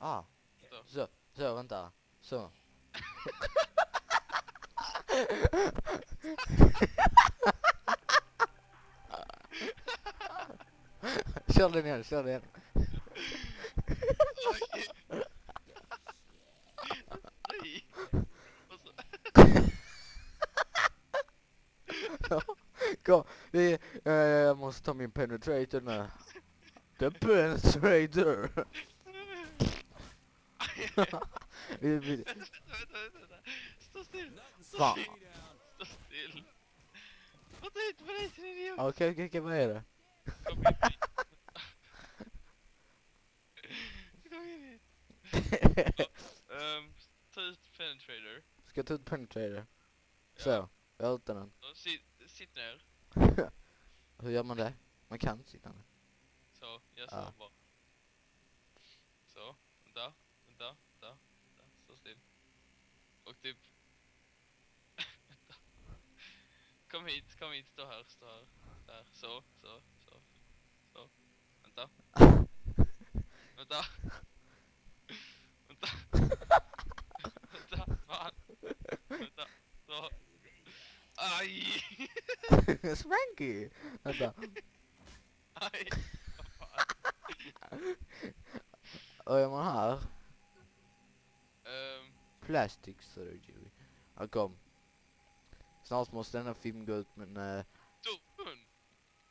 Ah. Så. Så, vänta. Så. Kör den igen, kör den igen. Oj. Nej. Och så. Kom, jag måste ta min penetrator nu. The penetrator. Vänta. Stå still. Fan. Stå still. Vad är det på dig din idiot? Okej, vad är det? Kom in hit. Kom in hit. Ta ut penetrator. Ska jag ta ut penetrator? Så, jag har utan den. Och sitt ner. Hur gör man det? Man kan inte sitta ner. Så, jag så Ja. bara. Så, vänta. Stå still. Och typ. Vänta. Kom hit, stå här. Där, så. Vänta. Vänta, fan. Vänta, så. Aj! Swanky! Vänta. Aj! Vad fan? Vad gör man här? Plastic. Plastic surgery. Ja, kom. Snart måste denna film gå ut, men... Dog hon?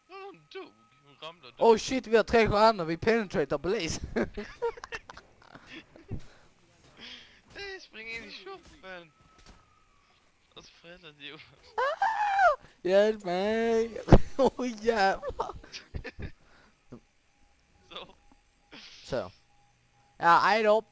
Hon dog. Hon ramlade. Oh shit, vi har 3 stjärnor, vi penetratar polis. Spring in i shoppen. Och så föräldrar Jonas. Hjälp mig! Åh jävlar! Så. Så. Ja, hej då!